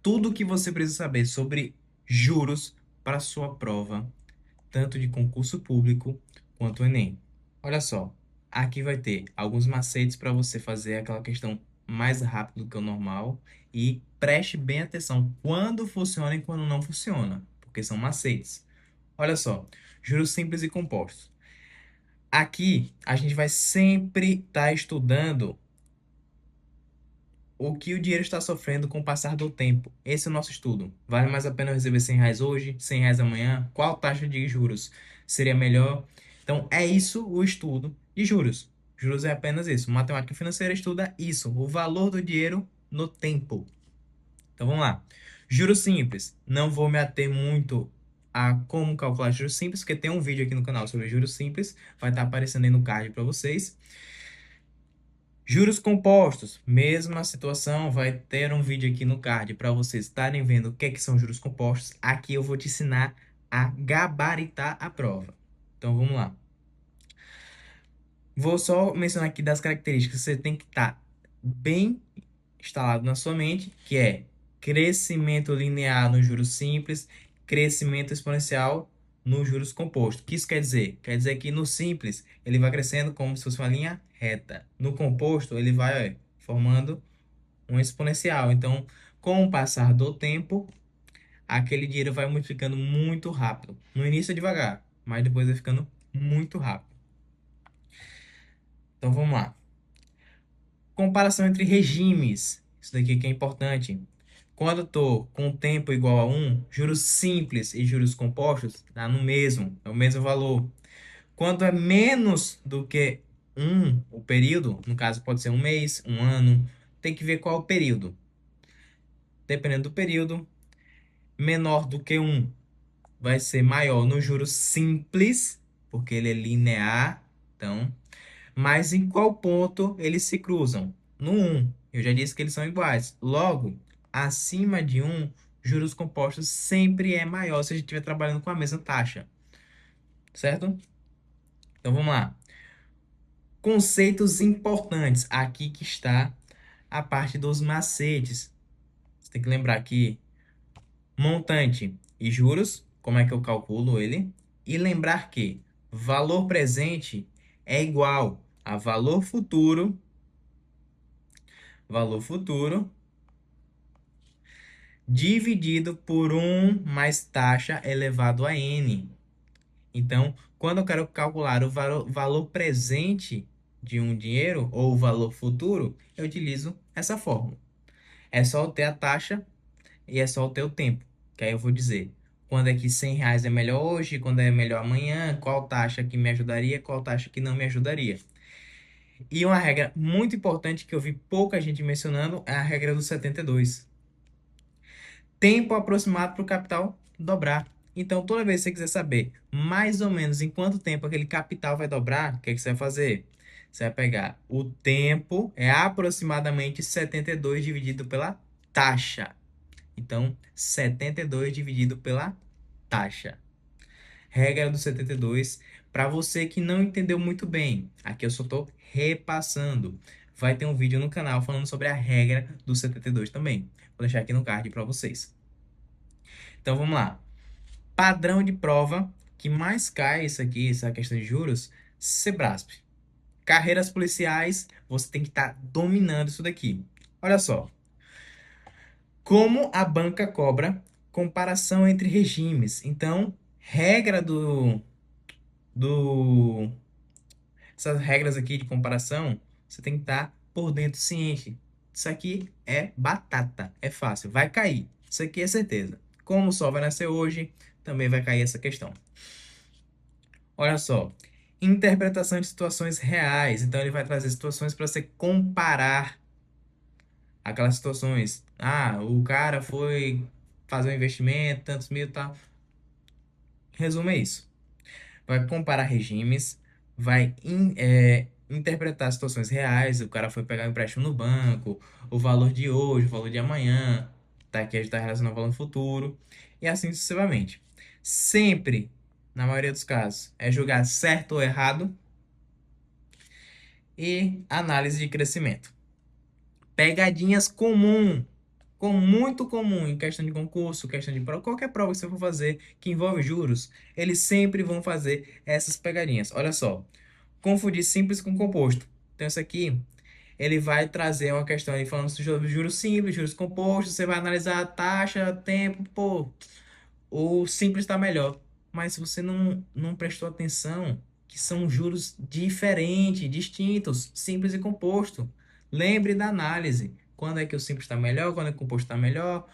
tudo o que você precisa saber sobre juros para sua prova, tanto de concurso público quanto o Enem. Olha só, aqui vai ter alguns macetes para você fazer aquela questão mais rápido do que o normal e preste bem atenção quando funciona e quando não funciona, porque são macetes. Olha só, juros simples e compostos. Aqui a gente vai sempre estar estudando o que o dinheiro está sofrendo com o passar do tempo. Esse é o nosso estudo. Vale mais a pena eu receber R$ 100 hoje, R$ 100 amanhã? Qual taxa de juros seria melhor? Então, é isso o estudo de juros. Juros é apenas isso. Matemática financeira estuda isso, o valor do dinheiro no tempo. Então, vamos lá. Juros simples. Não vou me ater muito a como calcular juros simples, porque tem um vídeo aqui no canal sobre juros simples. Vai estar aparecendo aí no card para vocês. Juros compostos, mesma situação, vai ter um vídeo aqui no card para vocês estarem vendo o que é que são juros compostos. Aqui eu vou te ensinar a gabaritar a prova. Então vamos lá. Vou só mencionar aqui das características que você tem que estar bem instalado na sua mente, que é crescimento linear nos juros simples, crescimento exponencial nos juros compostos. O que isso quer dizer? Quer dizer que no simples ele vai crescendo como se fosse uma linha reta. No composto ele vai, ó, formando um exponencial. Então, com o passar do tempo, aquele dinheiro vai multiplicando muito rápido. No início é devagar, mas depois vai ficando muito rápido. Então vamos lá. Comparação entre regimes. Isso daqui que é importante. Quando eu estou com tempo igual a 1, juros simples e juros compostos dá no mesmo, é o mesmo valor. Quando é menos do que 1, o período, no caso pode ser um mês, um ano, tem que ver qual é o período. Dependendo do período, menor do que 1 vai ser maior no juros simples, porque ele é linear, então, mas em qual ponto eles se cruzam? No 1. Eu já disse que eles são iguais. Logo, acima de 1, juros compostos sempre é maior se a gente estiver trabalhando com a mesma taxa. Certo? Então vamos lá. Conceitos importantes. Aqui que está a parte dos macetes. Você tem que lembrar que montante e juros, como é que eu calculo ele? E lembrar que valor presente é igual a valor futuro dividido por um mais taxa elevado a n. Então, quando eu quero calcular o valor presente de um dinheiro ou o valor futuro, eu utilizo essa fórmula. É só eu ter a taxa e é só eu ter o tempo. Que aí eu vou dizer quando é que R$ 100 é melhor hoje, quando é melhor amanhã, qual taxa que me ajudaria, qual taxa que não me ajudaria. E uma regra muito importante que eu vi pouca gente mencionando é a regra do 72. Tempo aproximado para o capital dobrar. Então, toda vez que você quiser saber mais ou menos em quanto tempo aquele capital vai dobrar, o que é que você vai fazer? Você vai pegar o tempo, é aproximadamente 72 dividido pela taxa. Então, 72 dividido pela taxa. Regra do 72. Para você que não entendeu muito bem, aqui eu só estou repassando. Vai ter um vídeo no canal falando sobre a regra do 72 também. Vou deixar aqui no card para vocês. Então vamos lá. Padrão de prova que mais cai isso aqui, essa questão de juros, Sebrasp. Carreiras policiais, você tem que estar dominando isso daqui. Olha só. Como a banca cobra comparação entre regimes. Então, regra do essas regras aqui de comparação, você tem que estar por dentro ciente. Isso aqui é batata, é fácil, vai cair. Isso aqui é certeza. Como o sol vai nascer hoje, também vai cair essa questão. Olha só, interpretação de situações reais. Então ele vai trazer situações para você comparar aquelas situações. Ah, o cara foi fazer um investimento, tantos mil, e tal. Resumo é isso. Vai comparar regimes, vai interpretar situações reais. O cara foi pegar um empréstimo no banco, o valor de hoje, o valor de amanhã, tá aqui a gente está relacionando ao valor no futuro, e assim sucessivamente. Sempre, na maioria dos casos, é julgar certo ou errado e análise de crescimento. Pegadinhas comum. Muito comum em questão de concurso, questão de prova, qualquer prova que você for fazer que envolve juros, eles sempre vão fazer essas pegadinhas. Olha só, confundir simples com composto. Então, isso aqui, ele vai trazer uma questão aí falando sobre juros simples, juros compostos, você vai analisar a taxa, tempo, pô, o simples está melhor. Mas se você não prestou atenção, que são juros diferentes, distintos, simples e composto. Lembre da análise. Quando é que o simples está melhor, quando é que o composto está melhor.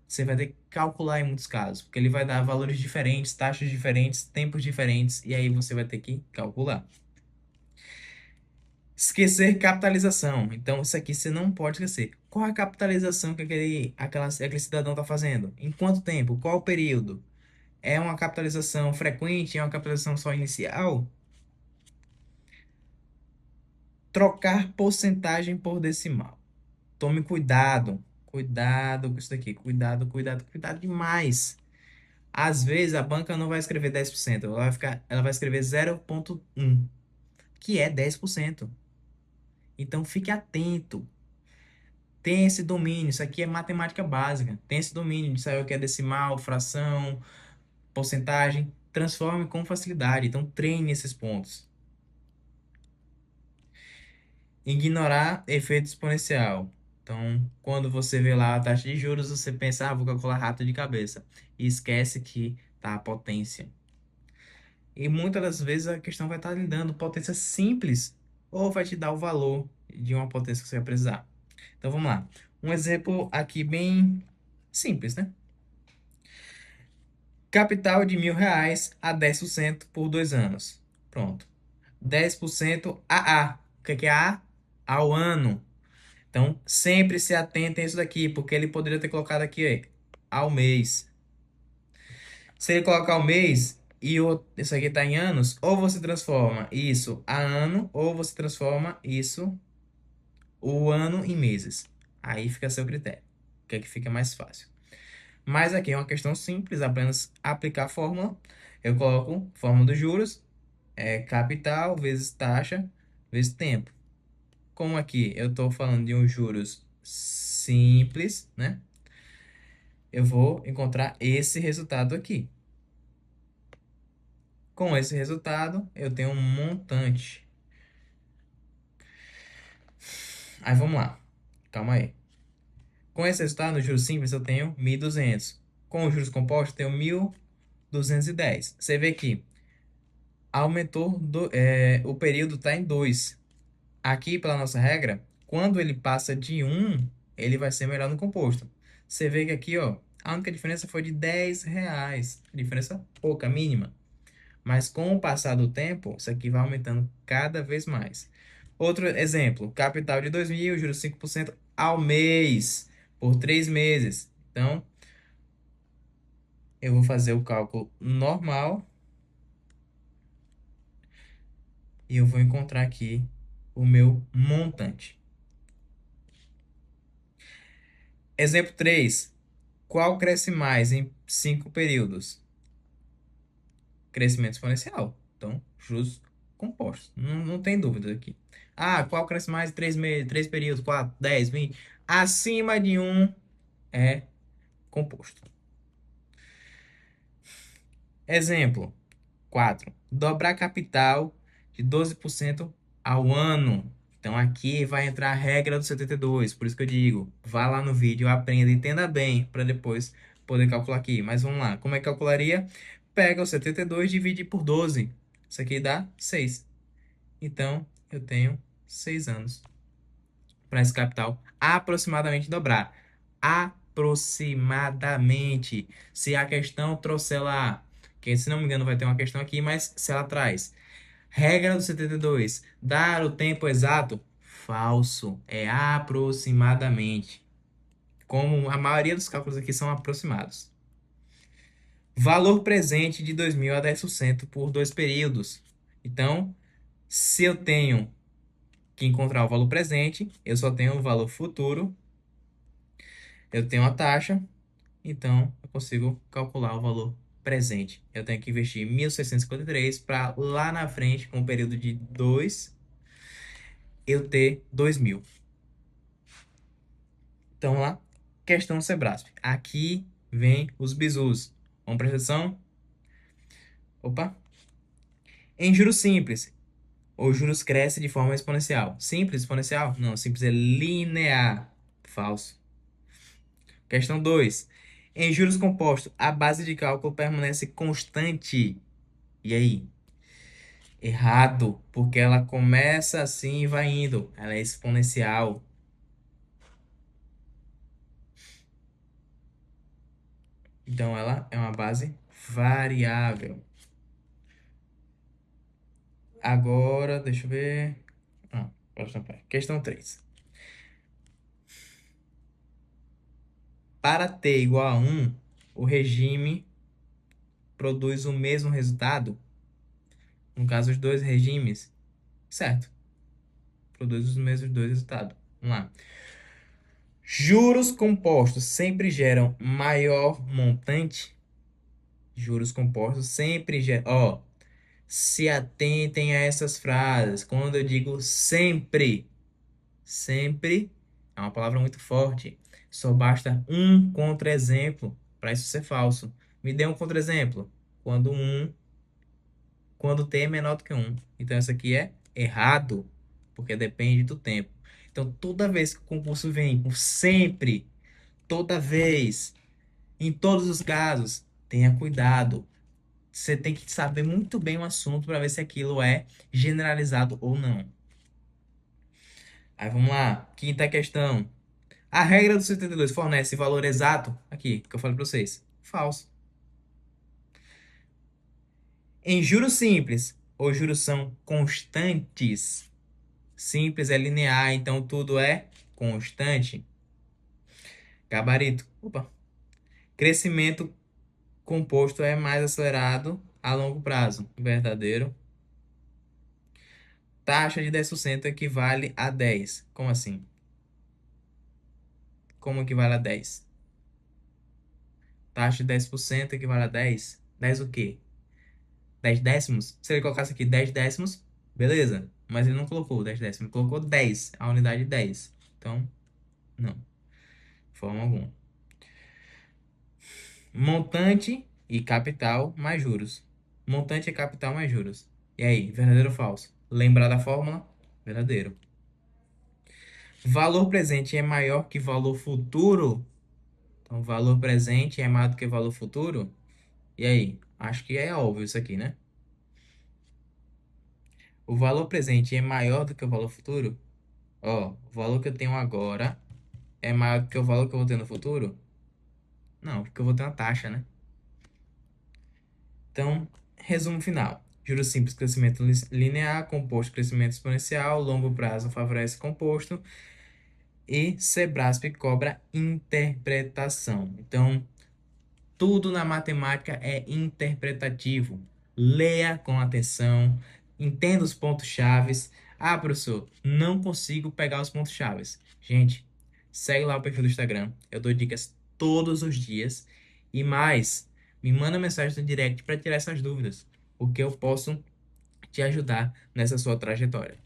Você vai ter que calcular em muitos casos, porque ele vai dar valores diferentes, taxas diferentes, tempos diferentes, e aí você vai ter que calcular. Esquecer capitalização. Então, isso aqui você não pode esquecer. Qual a capitalização que aquele cidadão está fazendo? Em quanto tempo? Qual o período? É uma capitalização frequente? É uma capitalização só inicial? Trocar porcentagem por decimal. Tome cuidado. Cuidado com isso daqui. Cuidado, cuidado, cuidado demais. Às vezes a banca não vai escrever 10%, ela vai escrever 0,1, que é 10%. Então fique atento. Tem esse domínio. Isso aqui é matemática básica. Tem esse domínio de saber o que é decimal, fração, porcentagem. Transforme com facilidade. Então treine esses pontos. Ignorar efeito exponencial. Então, quando você vê lá a taxa de juros, você pensa, vou calcular rato de cabeça. E esquece que tá a potência. E muitas das vezes a questão vai estar lhe dando potência simples ou vai te dar o valor de uma potência que você vai precisar. Então, vamos lá. Um exemplo aqui bem simples, né? Capital de R$ 1.000 a 10% por 2 anos. Pronto. 10% AA. O que é AA? Ao ano. Então, sempre se atentem a isso daqui, porque ele poderia ter colocado aqui, ó, ao mês. Se ele colocar ao mês e isso aqui está em anos, ou você transforma isso a ano, ou você transforma isso, o ano, em meses. Aí fica a seu critério, que é que fica mais fácil. Mas aqui é uma questão simples, apenas aplicar a fórmula. Eu coloco fórmula dos juros, capital vezes taxa vezes tempo. Como aqui eu estou falando de um juros simples, né? Eu vou encontrar esse resultado aqui. Com esse resultado, eu tenho um montante. Aí vamos lá. Calma aí. Com esse resultado, no juros simples, eu tenho 1.200. Com os juros compostos, eu tenho 1.210. Você vê que aumentou, o período está em 2. Aqui, pela nossa regra, quando ele passa de 1, ele vai ser melhor no composto. Você vê que aqui, ó, a única diferença foi de R$ 10. Diferença pouca, mínima. Mas com o passar do tempo, isso aqui vai aumentando cada vez mais. Outro exemplo, capital de 2.000, juros 5% ao mês, por 3 meses. Então, eu vou fazer o cálculo normal e eu vou encontrar aqui o meu montante. Exemplo 3. Qual cresce mais em 5 períodos? Crescimento exponencial. Então, juros compostos. Não tem dúvida aqui. Qual cresce mais em 3 meses, 3 períodos, 4, 10, 20? Acima de 1 é composto. Exemplo 4. Dobrar capital de 12% ao ano. Então aqui vai entrar a regra do 72. Por isso que eu digo, vá lá no vídeo, aprenda, entenda bem para depois poder calcular aqui. Mas vamos lá. Como é que calcularia? Pega o 72 e divide por 12. Isso aqui dá 6. Então eu tenho 6 anos para esse capital aproximadamente dobrar. Aproximadamente. Se a questão trouxer lá, que se não me engano vai ter uma questão aqui, mas se ela traz regra do 72, dar o tempo exato, falso, é aproximadamente. Como a maioria dos cálculos aqui são aproximados. Valor presente de 2.000 a 10% por 2 períodos. Então, se eu tenho que encontrar o valor presente, eu só tenho o valor futuro, eu tenho a taxa, então eu consigo calcular o valor presente. Eu tenho que investir 1.653 para lá na frente, com um período de 2, eu ter 2.000. Então lá, questão Sebrasp. Aqui vem os bizus. Vamos prestar atenção? Opa. Em juros simples, os juros crescem de forma exponencial. Simples, exponencial? Não, simples é linear. Falso. Questão 2. Em juros compostos, a base de cálculo permanece constante. E aí? Errado, porque ela começa assim e vai indo. Ela é exponencial. Então ela é uma base variável. Agora, deixa eu ver. Questão 3. Para t igual a 1, o regime produz o mesmo resultado? No caso, os dois regimes. Certo. Produz os mesmos dois resultados. Vamos lá. Juros compostos sempre geram maior montante. Juros compostos sempre geram. Ó, se atentem a essas frases. Quando eu digo sempre, sempre é uma palavra muito forte. Só basta um contra-exemplo para isso ser falso. Me dê um contra-exemplo. Quando t é menor do que um. Então, isso aqui é errado, porque depende do tempo. Então, toda vez que o concurso vem com sempre, toda vez, em todos os casos, tenha cuidado. Você tem que saber muito bem o assunto para ver se aquilo é generalizado ou não. Aí vamos lá. Quinta questão. A regra do 72 fornece valor exato? Aqui, que eu falei para vocês. Falso. Em juros simples, os juros são constantes. Simples é linear, então tudo é constante. Gabarito. Opa. Crescimento composto é mais acelerado a longo prazo. Verdadeiro. Taxa de 10% equivale a 10. Como assim? Como equivale a 10? Taxa de 10% equivale a 10? 10 o quê? 10 décimos? Se ele colocasse aqui 10 décimos, beleza. Mas ele não colocou 10 décimos, ele colocou 10, a unidade 10. Então, não, de forma alguma. Montante e capital mais juros. Montante e capital mais juros. E aí, verdadeiro ou falso? Lembrar da fórmula? Verdadeiro. Valor presente é maior que valor futuro? Então, valor presente é maior do que valor futuro? E aí? Acho que é óbvio isso aqui, né? O valor presente é maior do que o valor futuro? Ó, o valor que eu tenho agora é maior do que o valor que eu vou ter no futuro? Não, porque eu vou ter uma taxa, né? Então, resumo final. Juros simples, crescimento linear, composto, crescimento exponencial, longo prazo favorece composto e Sebrasp cobra interpretação. Então, tudo na matemática é interpretativo. Leia com atenção, entenda os pontos chaves. Ah, professor, não consigo pegar os pontos chaves. Gente, segue lá o perfil do Instagram. Eu dou dicas todos os dias. E mais, me manda mensagem no direct para tirar essas dúvidas, porque eu posso te ajudar nessa sua trajetória.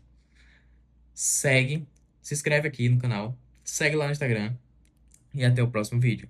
Segue, se inscreve aqui no canal, segue lá no Instagram e até o próximo vídeo.